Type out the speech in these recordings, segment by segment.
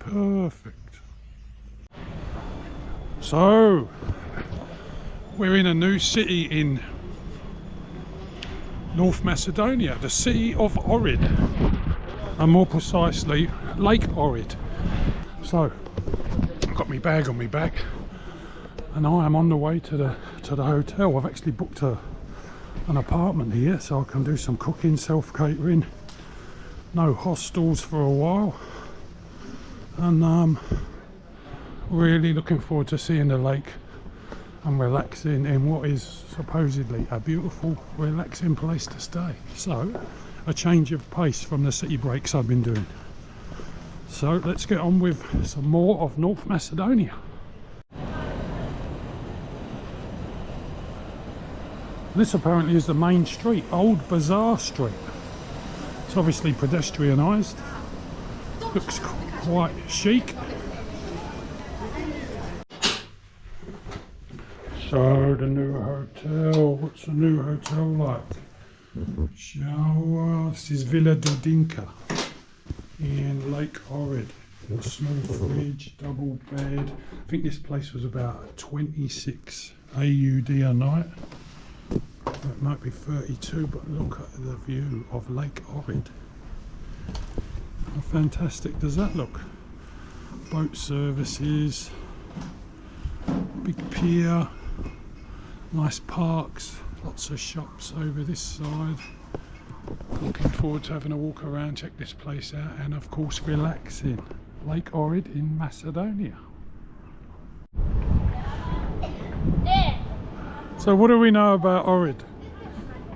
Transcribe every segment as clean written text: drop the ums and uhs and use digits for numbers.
Perfect. So we're in a new city in North Macedonia, the city of Ohrid, and more precisely Lake Ohrid. So I've got my bag on my back and I am on the way to the hotel. I've actually booked an apartment here so I can do some cooking, self-catering. No hostels for a while, and really looking forward to seeing the lake and relaxing in what is supposedly a beautiful, relaxing place to stay. So a change of pace from the city breaks I've been doing. So let's get on with some more of North Macedonia. This apparently is the main street, Old Bazaar Street. It's obviously pedestrianised, looks quite chic. So the new hotel, what's the new hotel like? Shower, this is Villa Dudinka in Lake Ohrid. A small fridge, double bed. I think this place was about 26 AUD a night. It might be 32, but look at the view of Lake Ohrid. How fantastic does that look? Boat services, big pier, nice parks, lots of shops over this side. Looking forward to having a walk around, check this place out, and of course relaxing. Lake Ohrid in Macedonia. So what do we know about Ohrid?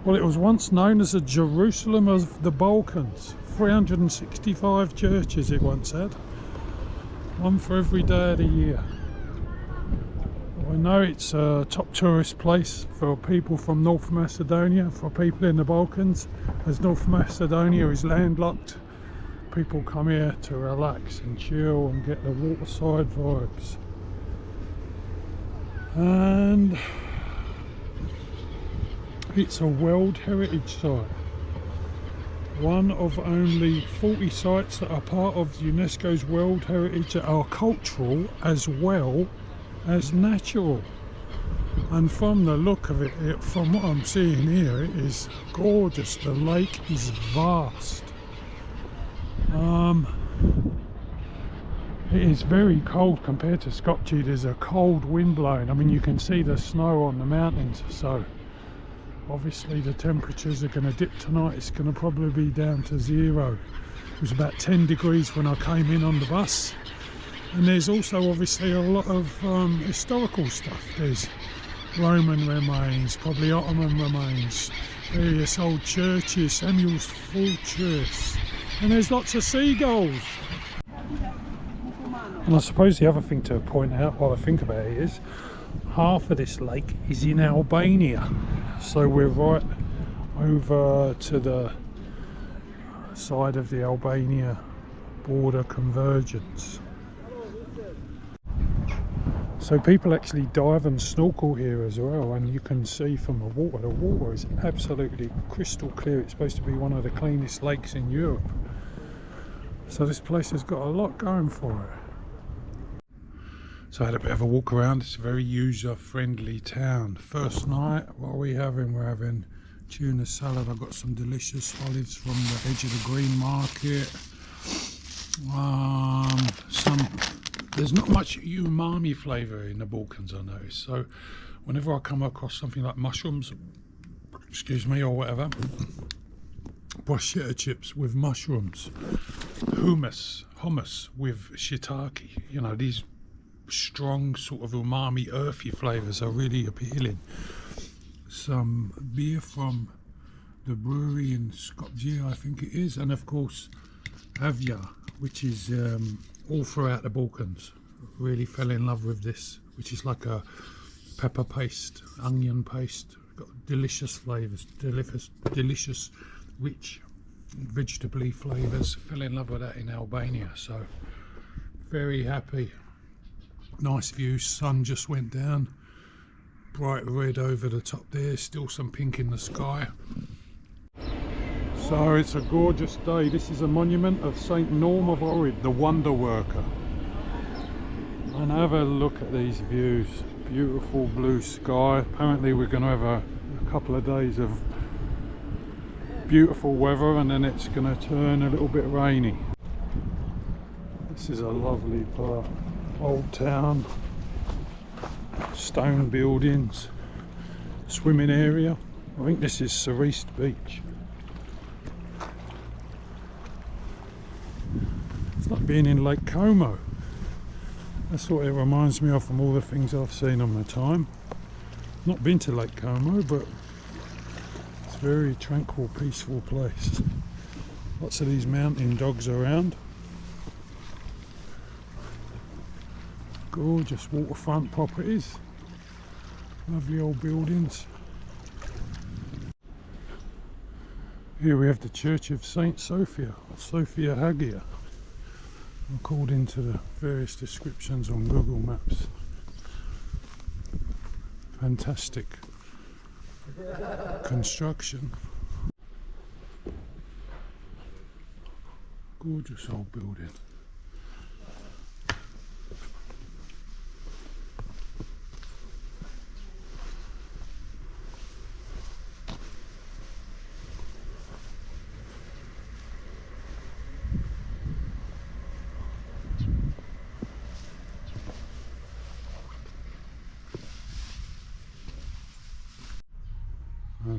Well, it was once known as the Jerusalem of the Balkans. 365 churches it once had. One for every day of the year. I know it's a top tourist place for people from North Macedonia, for people in the Balkans. As North Macedonia is landlocked, people come here to relax and chill and get the waterside vibes. And it's a World Heritage Site. One of only 40 sites that are part of UNESCO's World Heritage that are cultural as well as natural. And from the look of it, from what I'm seeing here, it is gorgeous. The lake is vast. It is very cold compared to Skopje. There's a cold wind blowing. I mean, you can see the snow on the mountains, so obviously the temperatures are going to dip tonight. It's going to probably be down to 0. It was about 10 degrees when I came in on the bus. And there's also obviously a lot of historical stuff. There's Roman remains, probably Ottoman remains, various old churches, Samuel's Full Church, and there's lots of seagulls. And I suppose the other thing to point out while I think about it is half of this lake is in Albania, so we're right over to the side of the Albania border convergence. So people actually dive and snorkel here as well, and you can see from the water is absolutely crystal clear. It's supposed to be one of the cleanest lakes in Europe. So this place has got a lot going for it. So I had a bit of a walk around. It's a very user-friendly town. First night, what are we having? We're having tuna salad. I've got some delicious olives from the edge of the green market. There's not much umami flavour in the Balkans, I notice. So whenever I come across something like mushrooms, excuse me, or whatever, bruschetta chips with mushrooms, hummus with shiitake, you know, these strong sort of umami earthy flavours are really appealing. Some beer from the brewery in Skopje, I think it is, and of course Avia, which is all throughout the Balkans. Really fell in love with this, which is like a pepper paste, onion paste. Got delicious flavours, delicious rich vegetable flavours. Fell in love with that in Albania, so very happy. Nice view, sun just went down, bright red over the top there, still some pink in the sky. So it's a gorgeous day. This is a monument of Saint Naum of Ohrid, the wonder worker. And have a look at these views. Beautiful blue sky. Apparently we're going to have a couple of days of beautiful weather, and then it's going to turn a little bit rainy. This is a lovely part. Old town, stone buildings, swimming area. I think this is Cerise Beach. It's like being in Lake Como. That's what it reminds me of from all the things I've seen on my time. Not been to Lake Como, but it's a very tranquil, peaceful place. Lots of these mountain dogs around. Gorgeous waterfront properties. Lovely old buildings. Here we have the Church of Saint Sophia, Sophia Hagia, according to the various descriptions on Google Maps. Fantastic construction. Gorgeous old building.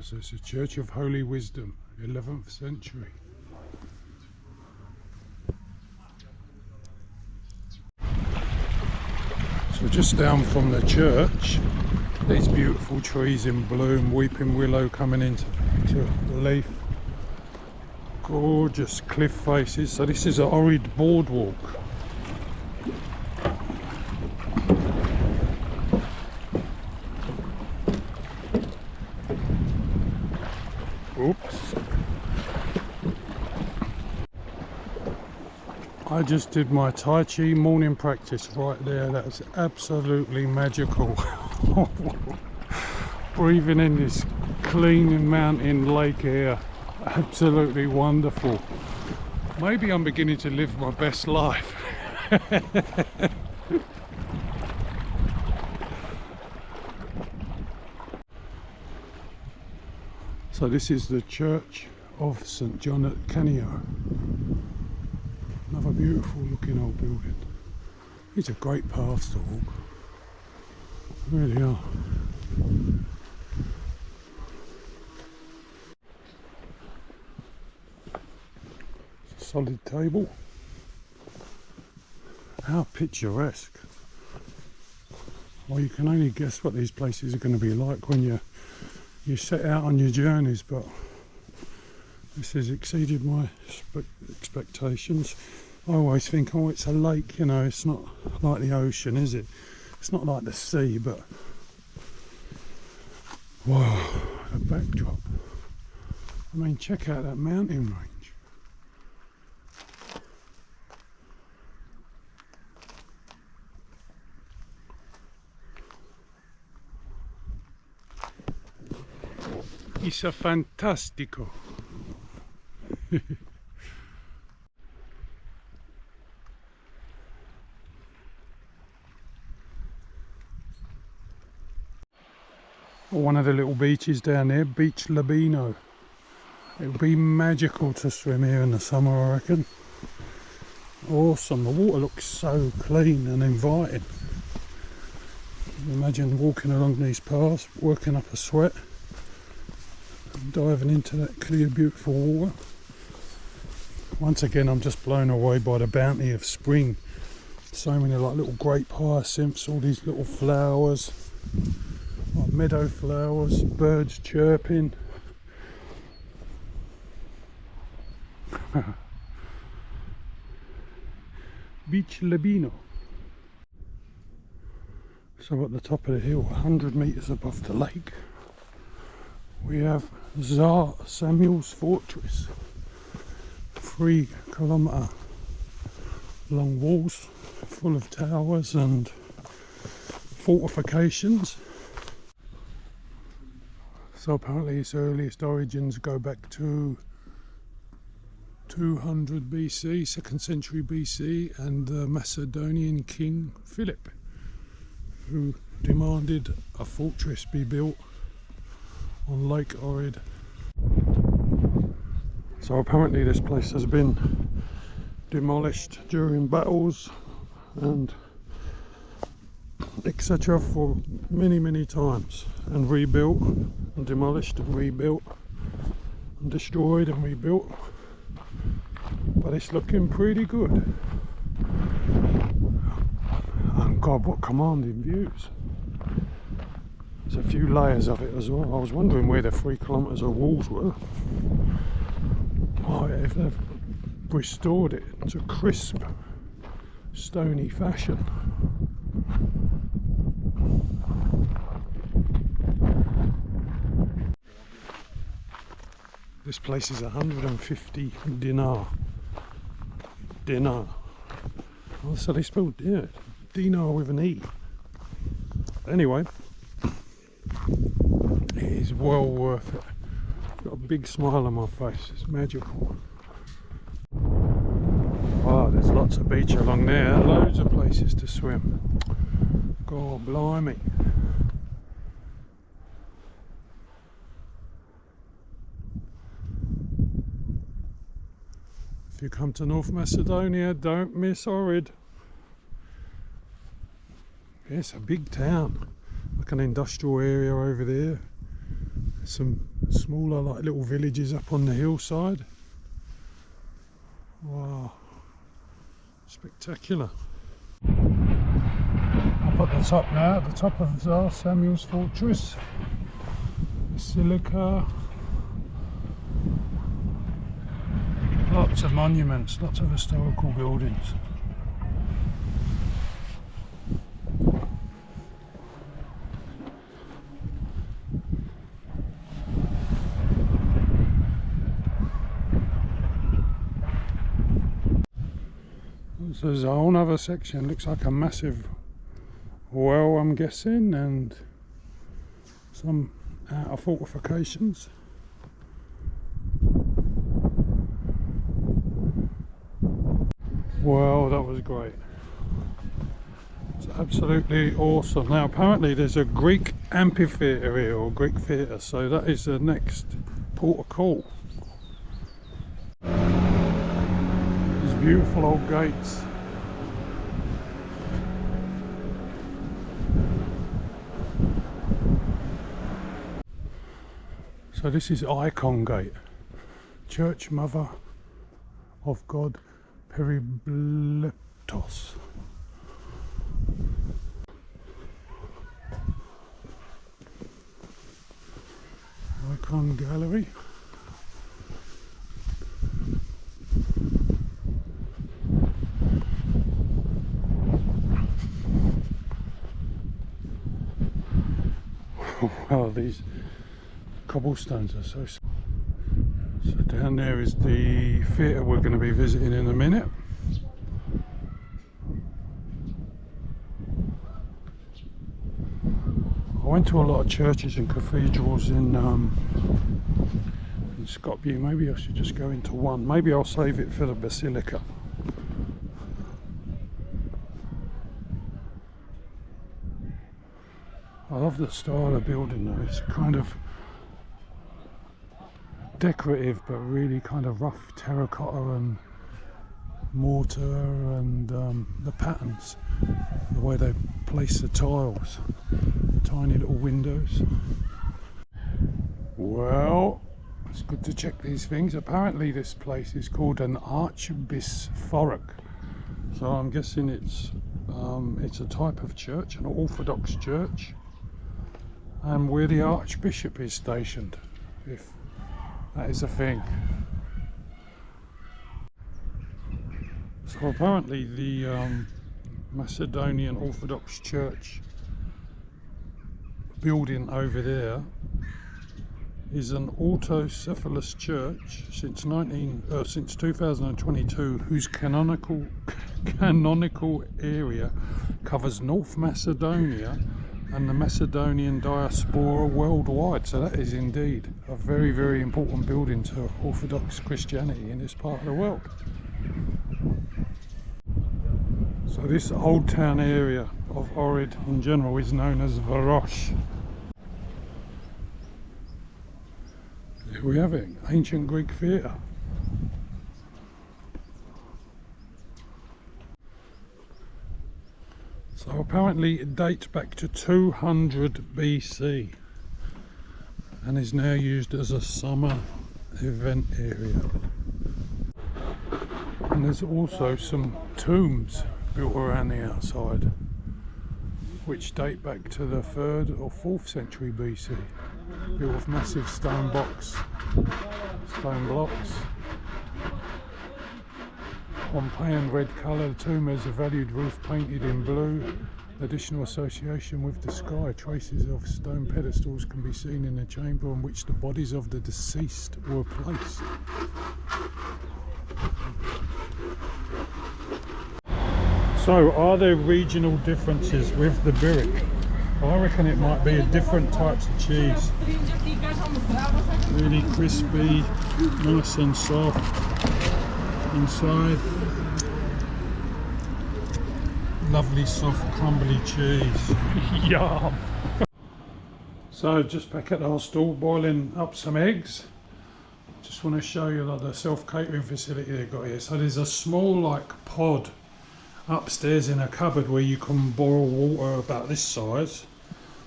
So it's a Church of Holy Wisdom, 11th century. So just down from the church, these beautiful trees in bloom, weeping willow coming into leaf. Gorgeous cliff faces. So this is an Ohrid boardwalk. Oops. I just did my Tai Chi morning practice right there. That's absolutely magical. Breathing in this clean mountain lake air. Absolutely wonderful. Maybe I'm beginning to live my best life. So this is the Church of St. John at Canio. Another beautiful looking old building. These are great paths to walk. They really are. It's a solid table. How picturesque. Well, you can only guess what these places are going to be like when you set out on your journeys, but this has exceeded my expectations. I always think, oh, it's a lake, you know, it's not like the ocean, is it? It's not like the sea, but wow, the backdrop. I mean, check out that mountain range. It's a fantastico. One of the little beaches down there, Beach Labino. It would be magical to swim here in the summer, I reckon. Awesome, the water looks so clean and inviting. Imagine walking along these paths, working up a sweat, diving into that clear, beautiful water. Once again, I'm just blown away by the bounty of spring. So many like little grape hyacinths, all these little flowers, like meadow flowers, birds chirping. Beach Labino. So at the top of the hill, 100 metres above the lake, we have Tsar Samuel's Fortress. 3 kilometre long walls full of towers and fortifications. So apparently its earliest origins go back to 200 BC, 2nd century BC, and the Macedonian king Philip, who demanded a fortress be built on Lake Ohrid. So apparently this place has been demolished during battles and etc. for many times, and rebuilt and demolished and rebuilt and destroyed and rebuilt, but it's looking pretty good. And God, what commanding views. There's a few layers of it as well. I was wondering where the 3 kilometres of walls were. Oh, if they've restored it to crisp stony fashion. This place is 150 dinar. Oh, so they spelled dinar with an E. Anyway, it is well worth it. I've got a big smile on my face. It's magical. Wow, there's lots of beach along there. Loads of places to swim. God blimey. If you come to North Macedonia, don't miss Ohrid. It's a big town, like an industrial area over there. Some smaller, like little villages up on the hillside. Wow, spectacular. Up at the top now, at the top of Samuel's Fortress, Basilica. Lots of monuments, lots of historical buildings. So there's a whole other section, looks like a massive well, I'm guessing, and some outer fortifications. Well, that was great. It's absolutely awesome. Now apparently there's a Greek amphitheatre here, or Greek theatre, so that is the next port of call. These beautiful old gates. So this is Icon Gate, Church Mother of God Peribleptos. Icon Gallery. Wow, these cobblestones are so. So down there is the theatre we're going to be visiting in a minute. I went to a lot of churches and cathedrals in Skopje. Maybe I should just go into one. Maybe I'll save it for the Basilica. I love the style of building though. It's kind of decorative but really kind of rough terracotta and mortar, and the patterns, the way they place the tiles, tiny little windows. Well, it's good to check these things. Apparently this place is called an archbishopric, so I'm guessing it's a type of church, an Orthodox church, and where the Archbishop is stationed, if that is a thing. So apparently the Macedonian Orthodox Church building over there is an autocephalous church since 2022, whose canonical area covers North Macedonia and the Macedonian diaspora worldwide. So that is indeed a very, very important building to Orthodox Christianity in this part of the world. So this old town area of Ohrid in general is known as Varosh. Here we have it, ancient Greek theatre. So apparently it dates back to 200 BC and is now used as a summer event area. And there's also some tombs built around the outside which date back to the 3rd or 4th century BC, built with massive stone blocks. Pompeian red colour, the tomb has a valued roof painted in blue. Additional association with the sky, traces of stone pedestals can be seen in the chamber in which the bodies of the deceased were placed. So, are there regional differences with the Byrek? I reckon it might be different types of cheese. Really crispy, nice and soft inside. Lovely soft crumbly cheese. Yum! So just back at the hostel, boiling up some eggs. Just want to show you the self-catering facility they've got here. So there's a small like pod upstairs in a cupboard where you can boil water about this size.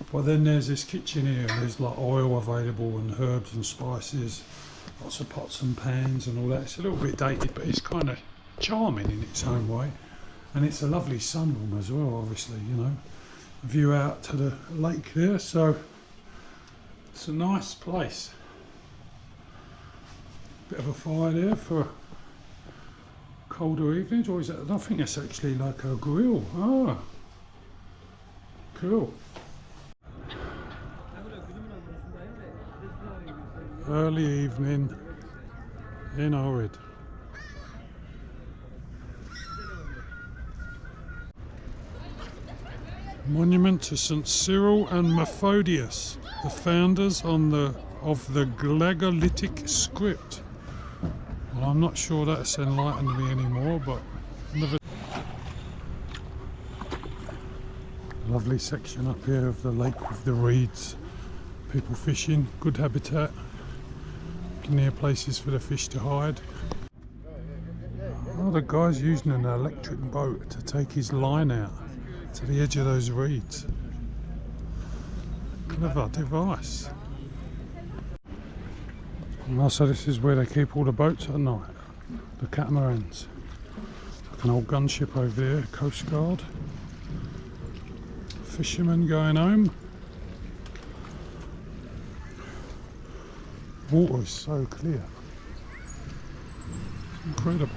But then there's this kitchen here, and there's like oil available and herbs and spices, lots of pots and pans and all that. It's a little bit dated, but it's kind of charming in its own way. And it's a lovely sunroom as well, obviously, you know. A view out to the lake there, so it's a nice place. Bit of a fire there for colder evenings, or is that? I think it's actually like a grill. Ah, cool. Early evening in Ohrid. Monument to St. Cyril and Methodius, the founders of the Glagolitic script. Well, I'm not sure that's enlightened me anymore, but never. Lovely section up here of the lake with the reeds. People fishing, good habitat. Near places for the fish to hide. Oh, the guy's using an electric boat to take his line out to the edge of those reeds. Clever device. And also this is where they keep all the boats at night, the catamarans. Like an old gunship over there, Coast Guard. Fishermen going home. Water is so clear. It's incredible.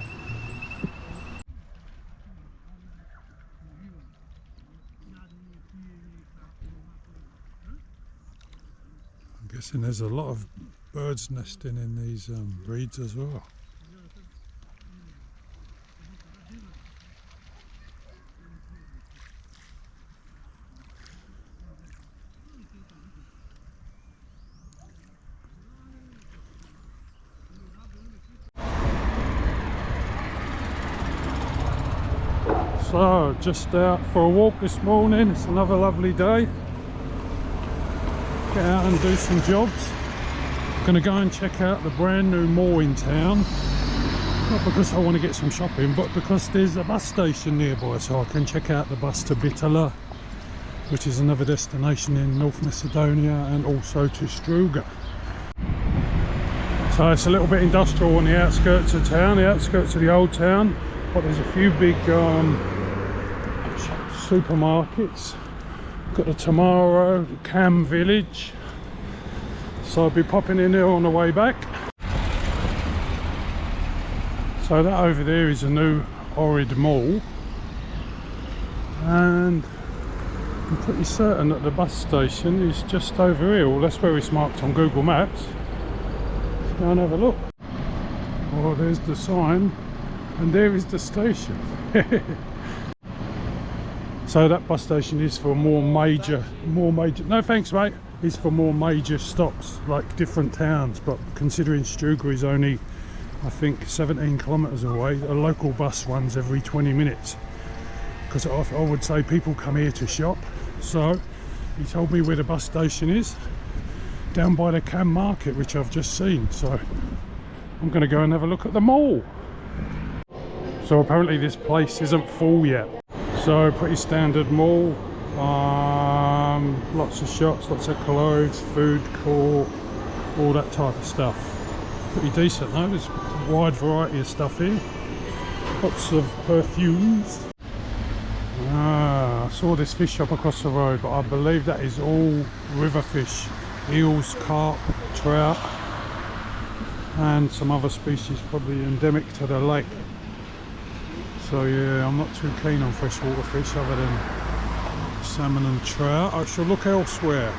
I'm guessing there's a lot of birds nesting in these reeds as well. So, just out for a walk this morning. It's another lovely day. Get out and do some jobs. Going to go and check out the brand new mall in town. Not because I want to get some shopping, but because there's a bus station nearby, so I can check out the bus to Byrek, which is another destination in North Macedonia, and also to Struga. So it's a little bit industrial on the outskirts of town, the outskirts of the old town, but there's a few big supermarkets. Got the Tomorrow, the Cam Village. So I'll be popping in there on the way back. So that over there is a new Ohrid mall, and I'm pretty certain that the bus station is just over here. Well, that's where it's marked on Google Maps. Let's go and have a look. Oh, there's the sign, and there is the station. So that bus station is for more major, no thanks mate, is for more major stops, like different towns. But considering Struga is only, I think, 17 kilometres away, a local bus runs every 20 minutes. Because I would say people come here to shop. So he told me where the bus station is, down by the Cam Market, which I've just seen. So I'm going to go and have a look at the mall. So apparently this place isn't full yet. So pretty standard mall, lots of shops, lots of clothes, food court, all that type of stuff. Pretty decent though, there's a wide variety of stuff here. Lots of perfumes. I saw this fish shop across the road, but I believe that is all river fish. Eels, carp, trout, and some other species probably endemic to the lake. So yeah, I'm not too keen on freshwater fish other than salmon and trout. I shall look elsewhere.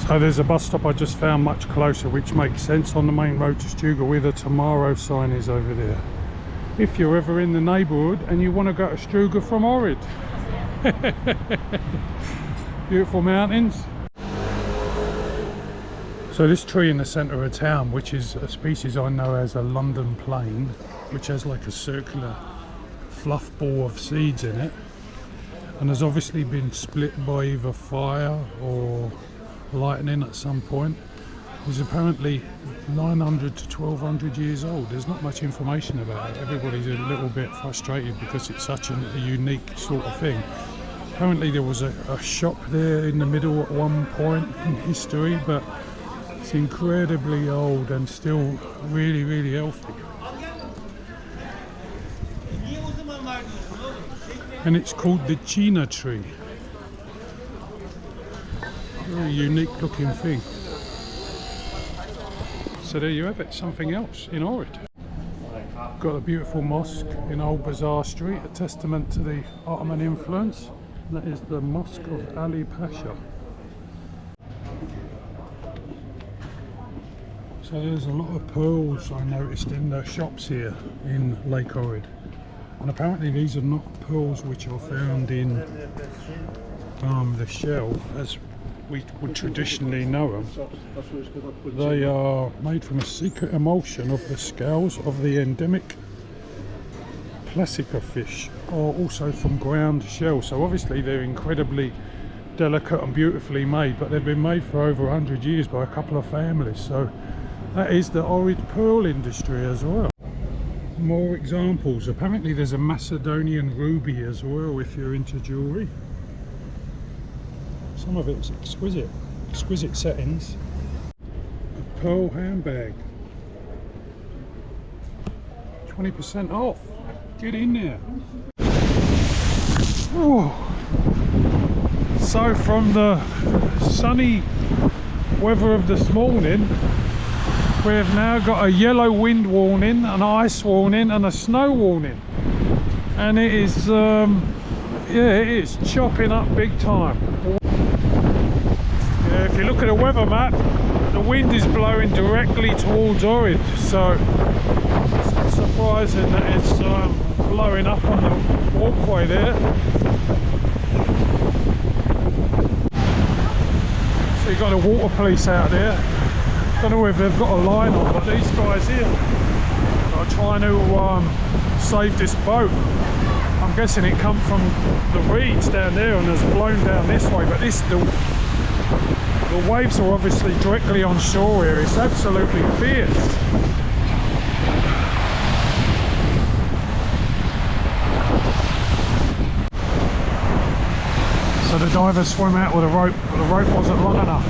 So there's a bus stop I just found much closer, which makes sense, on the main road to Struga, where the tomorrow sign is over there. If you're ever in the neighbourhood and you want to go to Struga from Ohrid. Beautiful mountains. So this tree in the centre of town, which is a species I know as a London plane, which has like a circular fluff ball of seeds in it, and has obviously been split by either fire or lightning at some point, is apparently 900 to 1200 years old. There's not much information about it. Everybody's a little bit frustrated because it's such a unique sort of thing. Apparently there was a shop there in the middle at one point in history, but it's incredibly old and still really, really healthy. And it's called the China tree. Very unique looking thing. So there you have it, something else in Ohrid. Got a beautiful mosque in Old Bazaar Street, a testament to the Ottoman influence. That is the Mosque of Ali Pasha. So there's a lot of pearls I noticed in the shops here in Lake Ohrid. And apparently these are not pearls which are found in the shell as we would traditionally know them. They are made from a secret emulsion of the scales of the endemic Basilica fish, or also from ground shells. So obviously they're incredibly delicate and beautifully made, but they've been made for over 100 years by a couple of families. So that is the Ohrid pearl industry as well. More examples. Apparently there's a Macedonian ruby as well if you're into jewellery. Some of it's exquisite settings. A pearl handbag, 20% off. Get in there. Oh. So from the sunny weather of this morning, we've now got a yellow wind warning, an ice warning and a snow warning. And it is, yeah, it is chopping up big time. Yeah, if you look at the weather map, the wind is blowing directly towards Ohrid, so it's not surprising that it's blowing up on the walkway there. So you've got a water police out there. Don't know if they've got a line on, but these guys here are trying to save this boat. I'm guessing it come from the reeds down there and has blown down this way, but the waves are obviously directly on shore here. It's absolutely fierce. So the divers swim out with a rope, but the rope wasn't long enough.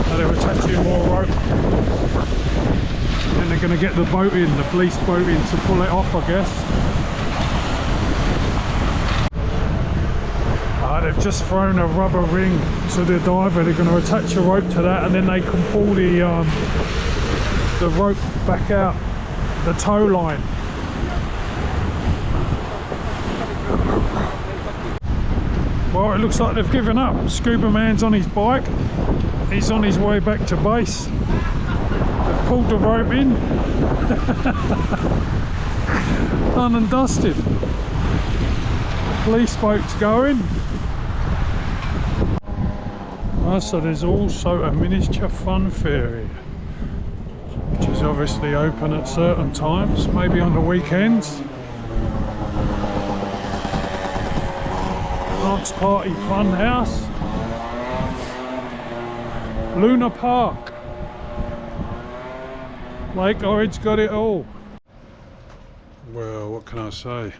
So they're attaching more rope. And they're going to get the boat in, the police boat in, to pull it off, I guess. They've just thrown a rubber ring to the diver. They're going to attach a rope to that, and then they can pull the rope back out the tow line. Well, it looks like they've given up. Scuba man's on his bike. He's on his way back to base. They've pulled the rope in. Done and dusted. police boats going. So there's also a miniature fun fair here, which is obviously open at certain times, maybe on the weekends. Dance Party Fun House. Luna Park. Lake Ohrid's got it all. Well, what can I say?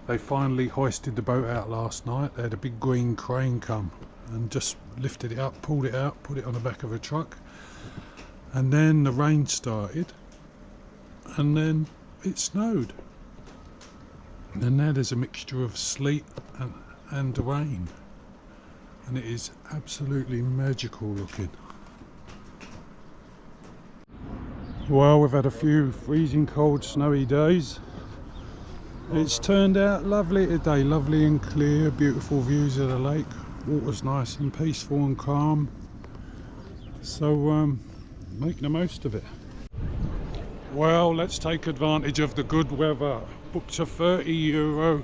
They finally hoisted the boat out last night. They had a big green crane come and just lifted it up, pulled it out, put it on the back of a truck. And then the rain started, and then it snowed. And now there's a mixture of sleet and rain. And it is absolutely magical looking. Well, we've had a few freezing cold snowy days. It's turned out lovely today, lovely and clear, beautiful views of the lake. Water's nice and peaceful and calm. So make the most of it. Well, let's take advantage of the good weather. Booked a €30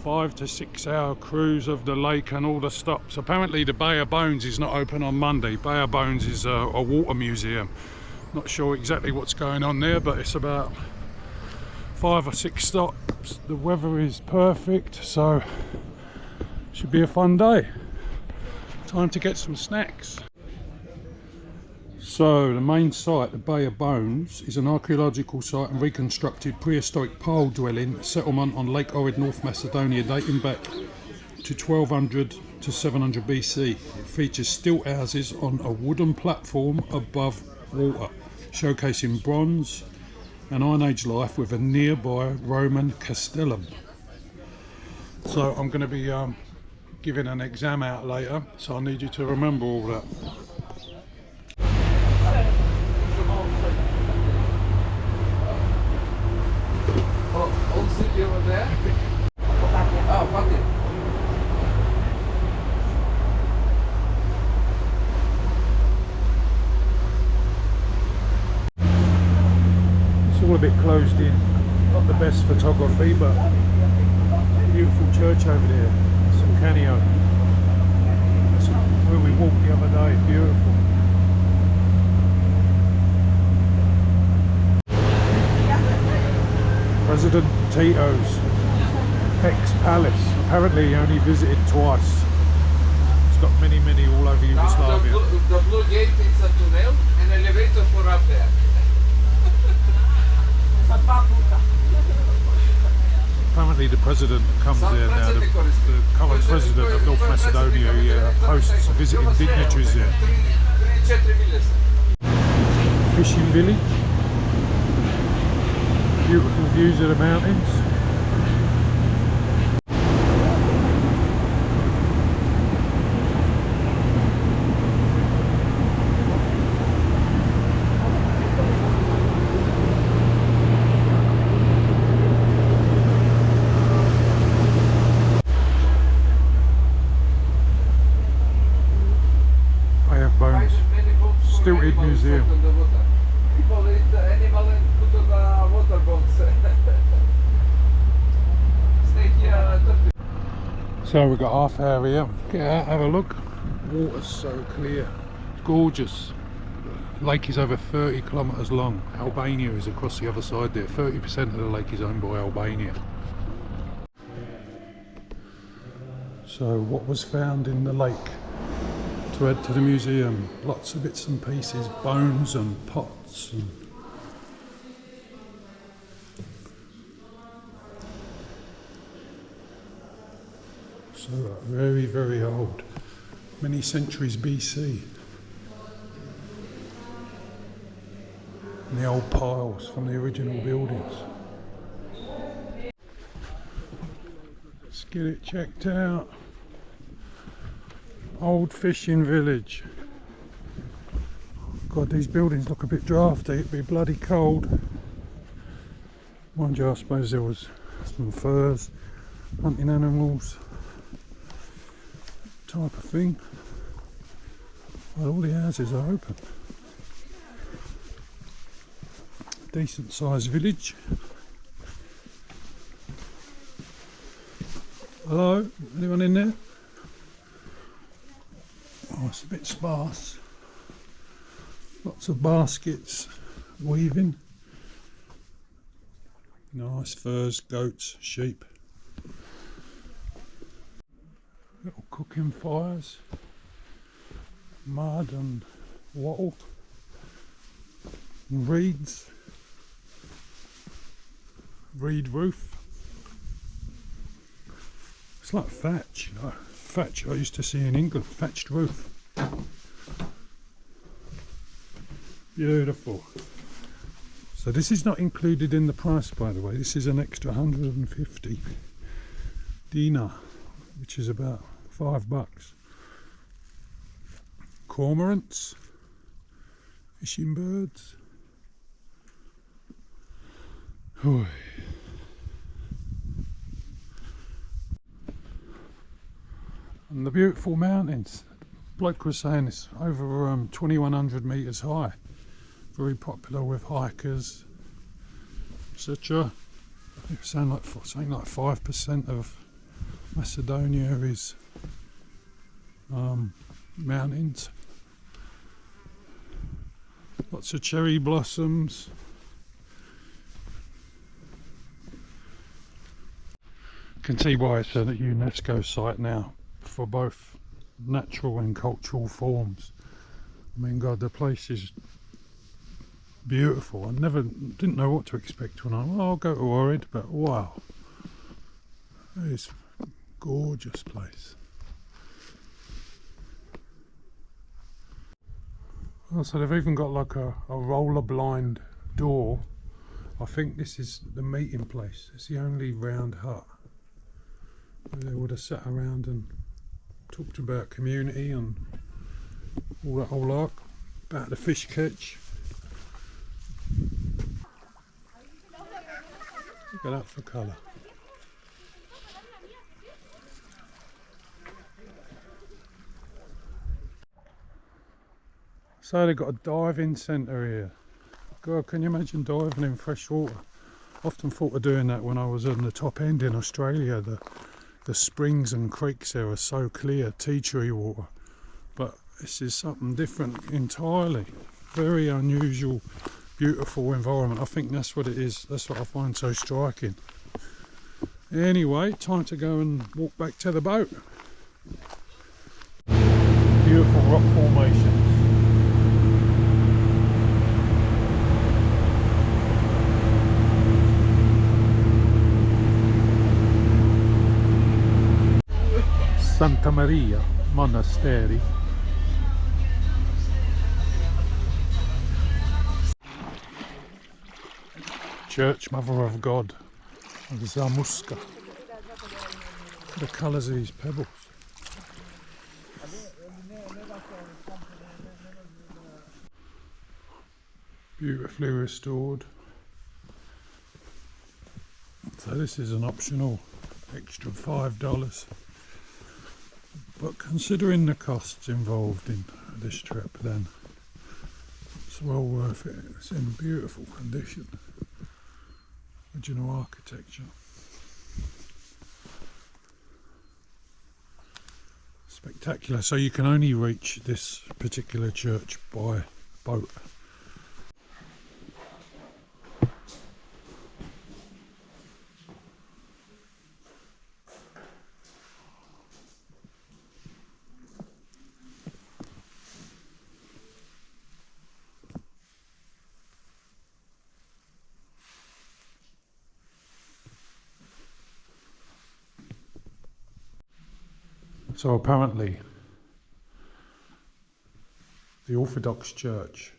5 to 6 hour cruise of the lake and all the stops. Apparently the Bay of Bones is not open on Monday. Bay of Bones is a water museum. Not sure exactly what's going on there, but it's about 5 or 6 stops. The weather is perfect, so should be a fun day. Time to get some snacks. So the main site, the Bay of Bones, is an archaeological site and reconstructed prehistoric pile dwelling settlement on Lake Ohrid, North Macedonia, dating back to 1200 to 700 BC. It features stilt houses on a wooden platform above water, showcasing bronze and Iron Age life with a nearby Roman castellum. So I'm going to be giving an exam out later, so I need you to remember all that. Old city over there? Oh, fuck it. It's all a bit closed in, not the best photography, but beautiful church over there, some canyon. That's where we walked the other day, beautiful. President Tito's ex-palace. Apparently he only visited twice. It's got many all over Yugoslavia. The blue gate is a tunnel and elevator for up there. Apparently the president comes there now, the current president of North Macedonia, he hosts visiting dignitaries there. Fishing village. Beautiful views of the mountains. Bay of Bones, stilted museum. People eat the animal and put on the water bones. Stay here. So we've got half hour here. Get out, have a look. Water's so clear, gorgeous. Lake is over 30 kilometres long. Albania is across the other side there. 30% of the lake is owned by Albania. So what was found in the lake to add to the museum? Lots of bits and pieces, bones and pots and so very old, many centuries BC. And the old piles from the original buildings. Let's get it checked out. Old fishing village. God, these buildings look a bit drafty. It'd be bloody cold. Mind you, I suppose there was some furs, hunting animals, type of thing. Well, all the houses are open. Decent sized village. Hello? Anyone in there? Oh, it's a bit sparse. Lots of baskets weaving. Nice furs, goats, sheep. Little cooking fires. Mud and wattle. And reeds. Reed roof. It's like thatch, thatch I used to see in England, thatched roof. Beautiful. So this is not included in the price, by the way. This is an extra 150 dinar, which is about $5. Cormorants, fishing birds. Oy. And the beautiful mountains. The bloke was saying it's over 2,100 metres high. Very popular with hikers, etc. Saying like 5% of Macedonia is mountains. Lots of cherry blossoms. You can see why it's a UNESCO site now for both natural and cultural forms. I mean, God, the place is beautiful. I didn't know what to expect when I'll go to Ohrid, but wow, it's a gorgeous place. Oh, so they've even got like a roller blind door. I think this is the meeting place. It's the only round hut where they would have sat around and talked about community and all that whole lot, about the fish catch. Look at that for colour. So they've got a diving centre here. God, can you imagine diving in fresh water? Often thought of doing that when I was on the top end in Australia. The springs and creeks there are so clear, tea tree water. But this is something different entirely. Very unusual, beautiful environment. I think that's what it is. That's what I find so striking. Anyway, time to go and walk back to the boat. Beautiful rock formations. Santa Maria Monastery. Church Mother of God of Zamuska. The colours of these pebbles. Beautifully restored. So this is an optional extra $5. But considering the costs involved in this trip, then it's well worth it. It's in beautiful condition. Original architecture. Spectacular. So you can only reach this particular church by boat. So apparently the Orthodox Church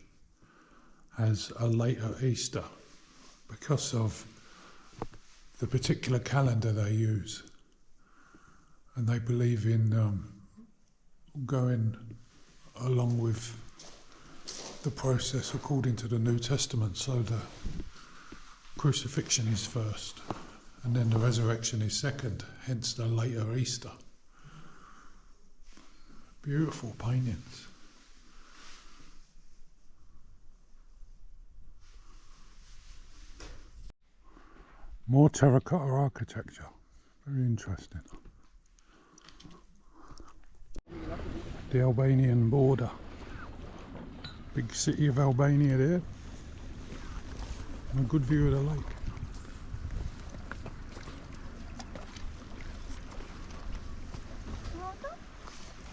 has a later Easter because of the particular calendar they use, and they believe in going along with the process according to the New Testament. So the crucifixion is first and then the resurrection is second, hence the later Easter. Beautiful paintings. More terracotta architecture. Very interesting. the Albanian border. Big city of Albania there. And a good view of the lake.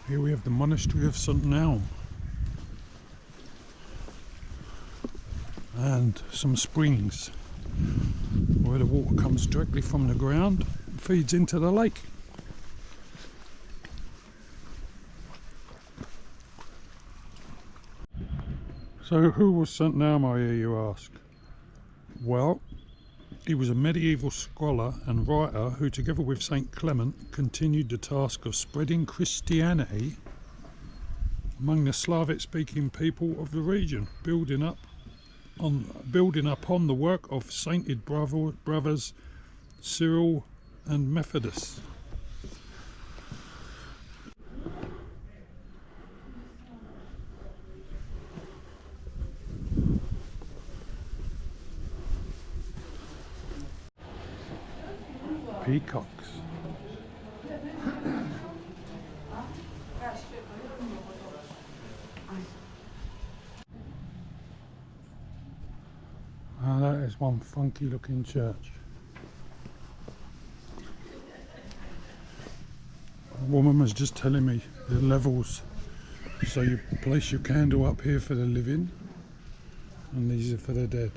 Here we have the monastery of St. Naum. And some springs where the water comes directly from the ground and feeds into the lake. So who was St. Naum, I hear you ask? Well, he was a medieval scholar and writer who, together with St. Clement, continued the task of spreading Christianity among the Slavic-speaking people of the region, building upon the work of sainted brothers Cyril and Methodius. Peacocks. Ah, that is one funky looking church. A woman was just telling me the levels. So you place your candle up here for the living, and these are for the dead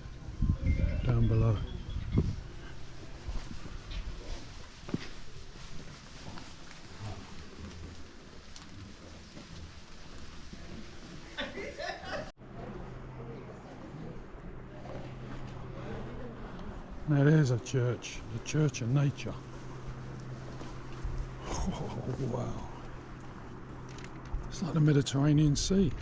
down below. Now there's a church, the Church of Nature. Oh wow, it's like the Mediterranean Sea.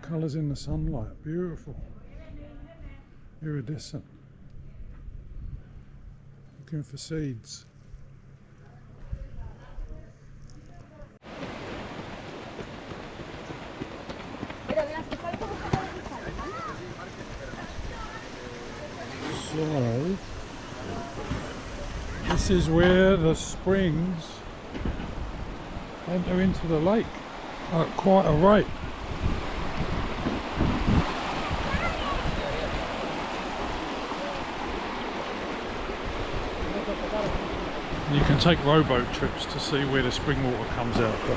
Colours in the sunlight, beautiful, iridescent. Looking for seeds. So, this is where the springs enter into the lake at quite a rate. You can take rowboat trips to see where the spring water comes out. But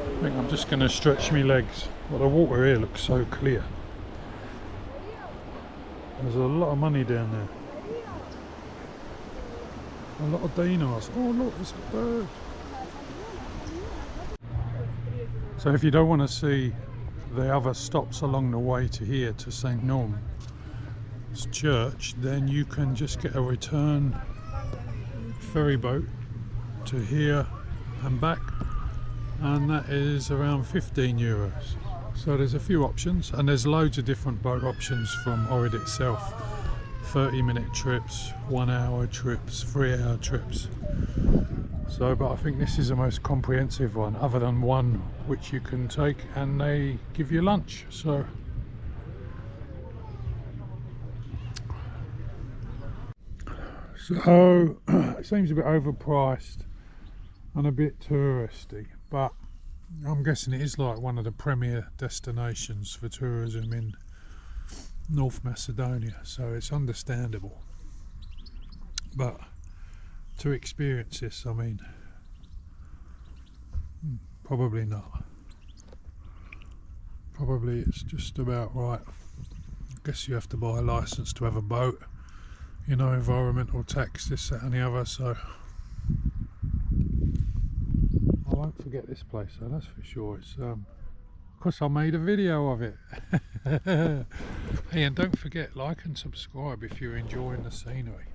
I think I'm just going to stretch my legs. Well, the water here looks so clear. There's a lot of money down there. A lot of dinars. Oh look, it's a bird. So if you don't want to see the other stops along the way to here, to St. Naum's church, then you can just get a return ferry boat to here and back, and that is around 15 euros. So there's a few options, and there's loads of different boat options from Ohrid itself. 30-minute trips, 1-hour trips, 3-hour trips. So, but I think this is the most comprehensive one, other than one which you can take and they give you lunch. So it seems a bit overpriced and a bit touristy, but I'm guessing it is like one of the premier destinations for tourism in North Macedonia, so it's understandable. But to experience this, I mean, probably not. Probably it's just about right. I guess you have to buy a license to have a boat, you know, environmental tax, this, that and the other, so I won't forget this place, so that's for sure. It's because I made a video of it. Hey, and don't forget, like and subscribe if you're enjoying the scenery.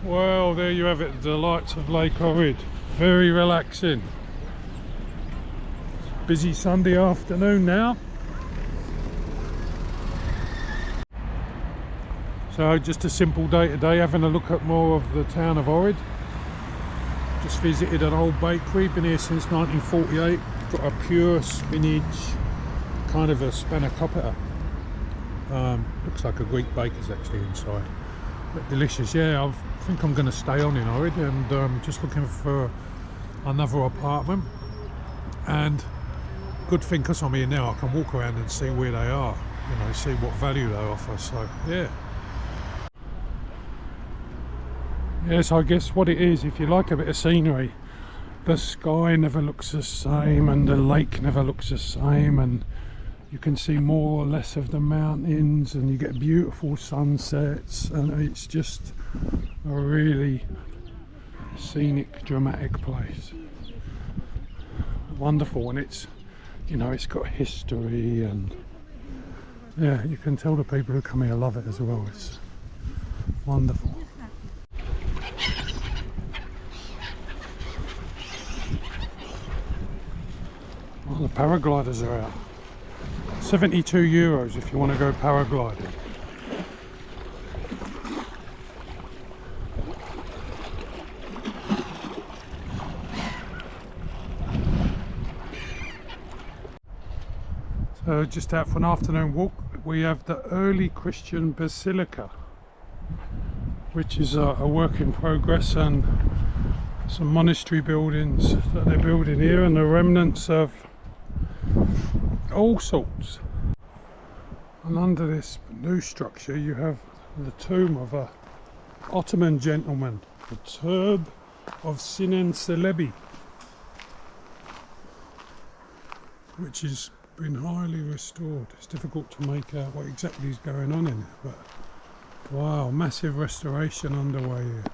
Well, there you have it, the lights of Lake Ohrid. Very relaxing. Busy Sunday afternoon now. So just a simple day today, having a look at more of the town of Ohrid. Just visited an old bakery, been here since 1948. Got a pure spinach, kind of a spanakopita. Looks like a Greek baker's actually inside. But delicious. Yeah, I think I'm going to stay on in Ohrid, and just looking for another apartment. And good thing, because I'm here now, I can walk around and see where they are, you know, see what value they offer. So yeah. Yes, I guess what it is, if you like a bit of scenery, the sky never looks the same and the lake never looks the same, and you can see more or less of the mountains, and you get beautiful sunsets, and it's just a really scenic, dramatic place. Wonderful, and it's, you know, it's got history, and yeah, you can tell the people who come here love it as well. It's wonderful. Well, the paragliders are out. 72 euros if you want to go paragliding. So just out for an afternoon walk, we have the early Christian Basilica, which is a work in progress, and some monastery buildings that they're building here, and the remnants of all sorts. And under this new structure you have the tomb of a Ottoman gentleman, the tomb of Sinan Celebi, which has been highly restored. It's difficult to make out what exactly is going on in it, but wow, massive restoration underway here.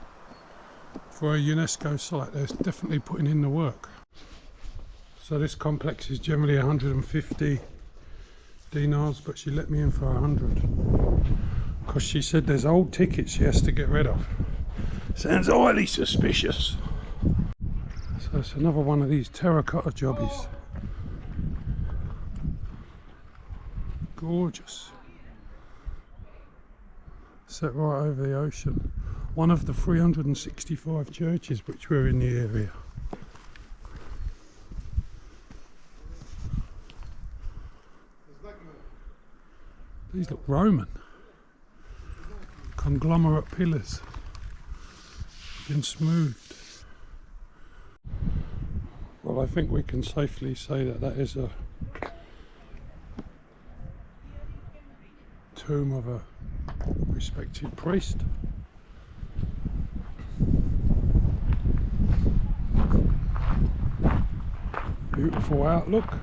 For a UNESCO site, they're definitely putting in the work. So this complex is generally 150 dinars, but she let me in for 100 because she said there's old tickets she has to get rid of. Sounds highly suspicious. So it's another one of these terracotta jobbies. Gorgeous. Set right over the ocean. One of the 365 churches which were in the area. These look Roman. Conglomerate pillars. Been smoothed. Well, I think we can safely say that that is a tomb of a respected priest. Beautiful outlook.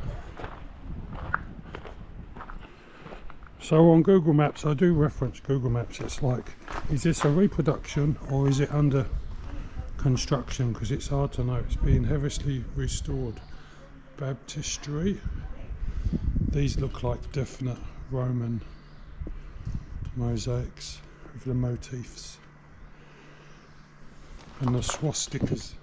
So on Google Maps, I do reference Google Maps, it's like, is this a reproduction or is it under construction? Because it's hard to know. It's being heavily restored. Baptistry. These look like definite Roman mosaics with the motifs and the swastikas.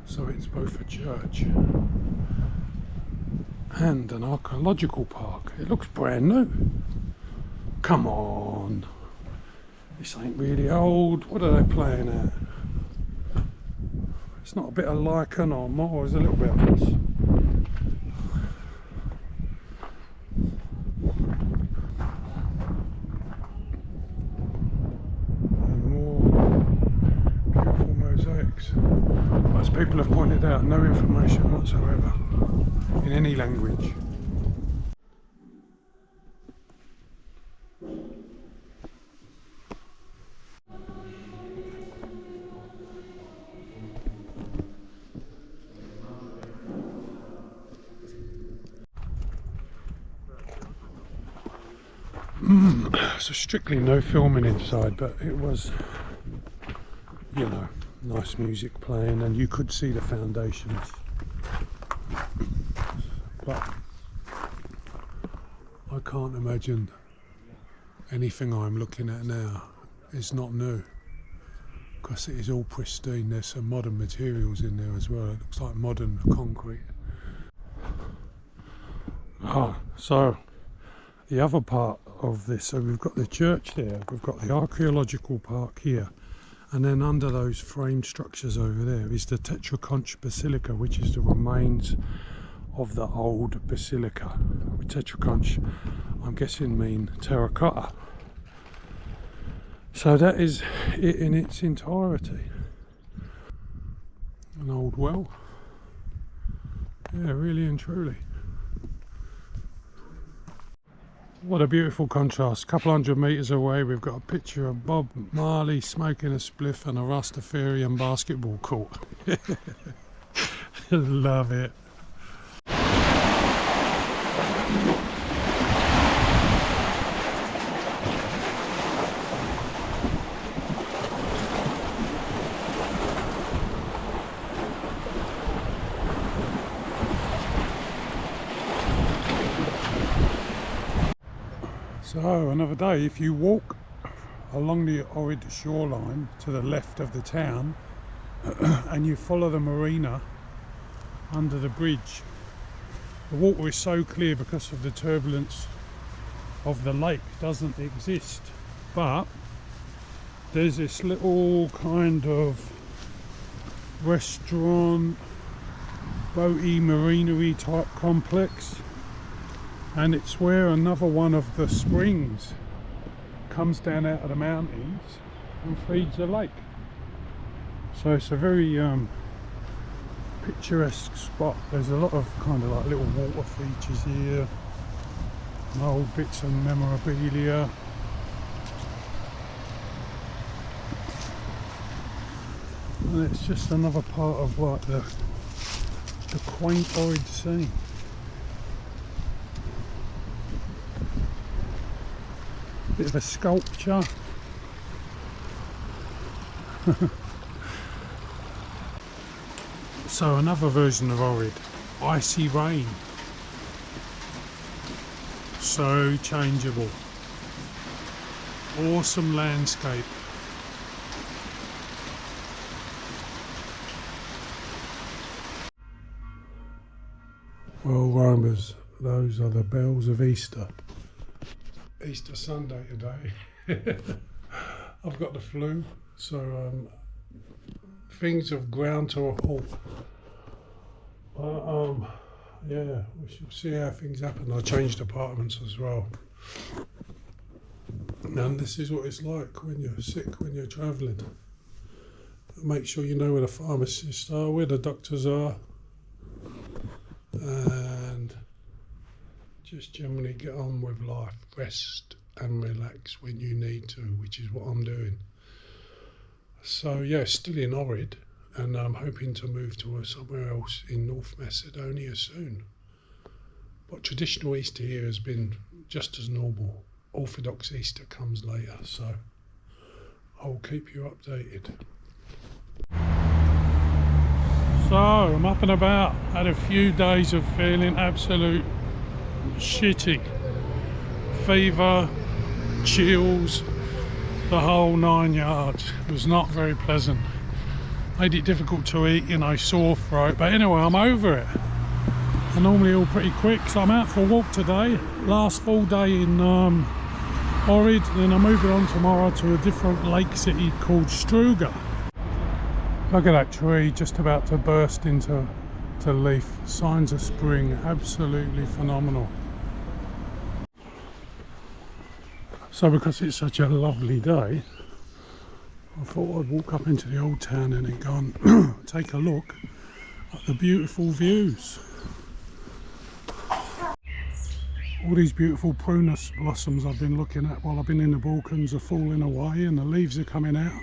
So it's both a church and an archeological park. It looks brand new. Come on. This ain't really old. What are they playing at? It's not a bit of lichen or more, it's a little bit of this. And more beautiful mosaics. As people have pointed out, no information whatsoever in any language. So strictly no filming inside, but it was, you know, nice music playing, and you could see the foundations. But I can't imagine anything I'm looking at now is not new, because it is all pristine. There's some modern materials in there as well. It looks like modern concrete. Oh, so the other part of this. So we've got the church there, we've got the archaeological park here, and then under those frame structures over there is the Tetraconch Basilica, which is the remains of the old basilica. Tetraconch, I'm guessing, mean terracotta. So that is it in its entirety. An old well. Yeah, really and truly. What a beautiful contrast. A couple hundred metres away we've got a picture of Bob Marley smoking a spliff and a Rastafarian basketball court. Love it. So another day, if you walk along the Ohrid shoreline to the left of the town and you follow the marina under the bridge, the water is so clear because of the turbulence of the lake doesn't exist, but there's this little kind of restaurant, boaty, marinery type complex, and it's where another one of the springs comes down out of the mountains and feeds the lake. So it's a very picturesque spot. There's a lot of kind of like little water features here, and old bits of memorabilia. And it's just another part of like the quaint Ohrid scene. Bit of a sculpture. So another version of Ohrid, icy rain. So changeable. Awesome landscape. Well, Romers, those are the bells of Easter. Easter Sunday today. I've got the flu, so things have ground to a halt. Yeah, we shall see how things happen. I changed apartments as well. And this is what it's like when you're sick, when you're travelling. Make sure you know where the pharmacists are, where the doctors are, and just generally get on with life. Rest and relax when you need to, which is what I'm doing. So yeah, still in Ohrid, and I'm hoping to move to somewhere else in North Macedonia soon. But traditional Easter here has been just as normal. Orthodox Easter comes later, so I'll keep you updated. So I'm up and about. Had a few days of feeling absolute shitty. Fever, chills, the whole 9 yards. It was not very pleasant. Made it difficult to eat, you know, sore throat. But anyway, I'm over it. I normally all pretty quick, so I'm out for a walk today. Last full day in Ohrid, then I'm moving on tomorrow to a different lake city called Struga. Look at that tree just about to burst into leaf. Signs of spring, absolutely phenomenal. So because it's such a lovely day, I thought I'd walk up into the old town and then go and take a look at the beautiful views. All these beautiful prunus blossoms I've been looking at while I've been in the Balkans are falling away and the leaves are coming out.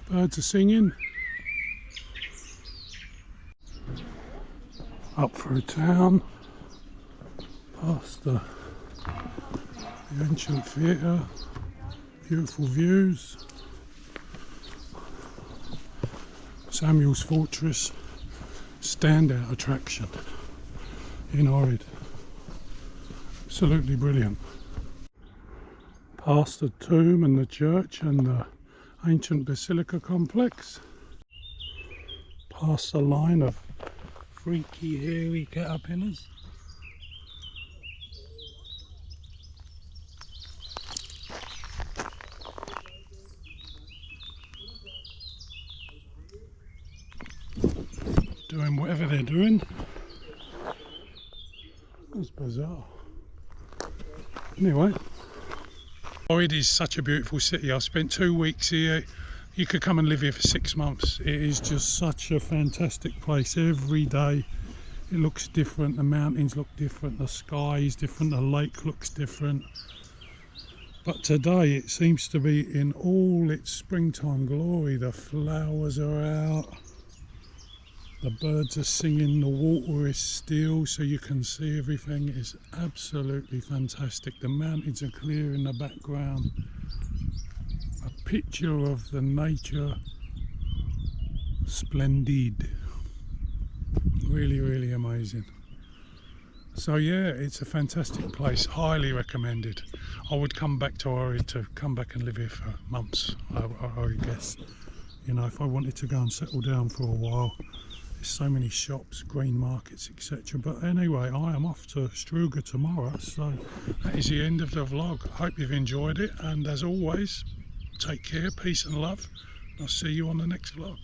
Birds are singing. Up through town, past the ancient theatre, beautiful views. Samuel's Fortress, standout attraction in Ohrid. Absolutely brilliant. Past the tomb and the church and the ancient Basilica complex. Past the line of freaky, hairy caterpillars. That's bizarre. Anyway, Ohrid is such a beautiful city. I've spent 2 weeks here. You could come and live here for 6 months. It is just such a fantastic place. Every day it looks different. The mountains look different. The sky is different. The lake looks different. But today it seems to be in all its springtime glory. The flowers are out. The birds are singing, the water is still so you can see everything. It's absolutely fantastic. The mountains are clear in the background. A picture of the nature splendid. Really, really amazing. So yeah, it's a fantastic place, highly recommended. I would come back to Ohrid to come back and live here for months, I guess. You know, if I wanted to go and settle down for a while. There's so many shops, green markets, etc. But anyway, I am off to Struga tomorrow, so that is the end of the vlog. Hope you've enjoyed it, and as always, take care, peace and love. I'll see you on the next vlog.